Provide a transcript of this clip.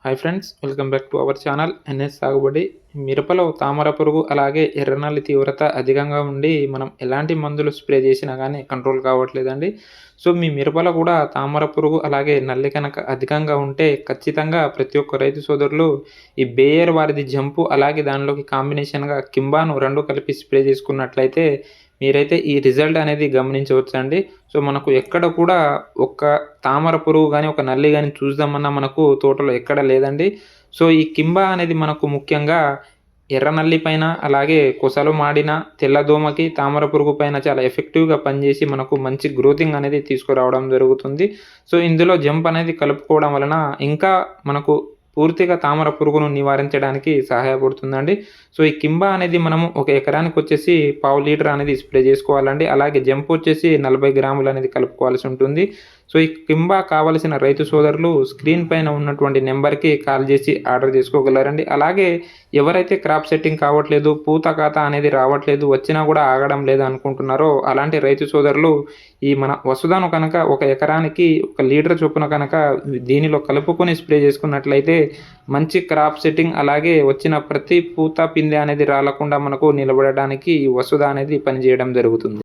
Hi friends, welcome back to our channel NS Sagubadi. మిరపలో తామర పురుగు అలాగే ఎర్రనల్లి తీవ్రత అధికంగా ఉండి మనం ఎలాంటి మందులు స్ప్రే చేసినా కానీ కంట్రోల్ కావట్లేదండి. సో మీ మిరపలో కూడా తామర పురుగు అలాగే నల్లి కనుక అధికంగా ఉంటే ఖచ్చితంగా ప్రతి ఒక్క రైతు సోదరులు ఈ బేయర్ వారిది జంపు అలాగే దానిలోకి కాంబినేషన్గా కింబాను రెండు కలిపి స్ప్రే చేసుకున్నట్లయితే మీరైతే ఈ రిజల్ట్ అనేది గమనించవచ్చండి. సో మనకు ఎక్కడ కూడా ఒక్క తామర పురుగు గాని, ఒక నల్లి గాని చూద్దామన్నా మనకు తోటలో ఎక్కడ లేదండి. సో ఈ కింబా అనేది మనకు ముఖ్యంగా ఎర్ర నల్లి పైన, అలాగే కొసలు మాడిన తెల్లదోమకి, తామర పురుగు పైన చాలా ఎఫెక్టివ్‌గా పనిచేసి మనకు మంచి గ్రోతింగ్ అనేది తీసుకురావడం జరుగుతుంది. సో ఇందులో జంప్ అనేది కలుపుకోవడం వలన ఇంకా మనకు పూర్తిగా తామర పురుగును నివారించడానికి సహాయపడుతుందండి. సో ఈ కింబా అనేది మనము ఒక ఎకరానికొచ్చేసి పావు లీటర్ అనేది స్ప్రే చేసుకోవాలండి. అలాగే జంప్ వచ్చేసి 40 గ్రాములు అనేది కలుపుకోవాల్సి ఉంటుంది. సో ఈ కింబా కావలసిన రైతు సోదరులు స్క్రీన్ పైన ఉన్నటువంటి నెంబర్‌కి కాల్ చేసి ఆర్డర్ చేసుకోగలరండి. అలాగే ఎవరైతే క్రాప్ సెట్టింగ్ కావట్లేదు, పూత కాత అనేది రావట్లేదు, వచ్చినా కూడా ఆగడం లేదు అనుకుంటున్నారో అలాంటి రైతు సోదరులు ఈ మన వసుధాను కనుక ఒక ఎకరానికి ఒక లీటర్ చొప్పున కనుక దీనిలో కలుపుకొని స్ప్రే చేసుకున్నట్లయితే మంచి క్రాప్ సెట్టింగ్ అలాగే వచ్చిన ప్రతి పూత, పిందె అనేది రాలకుండా మనకు నిలబడడానికి ఈ వసుధ అనేది పనిచేయడం జరుగుతుంది.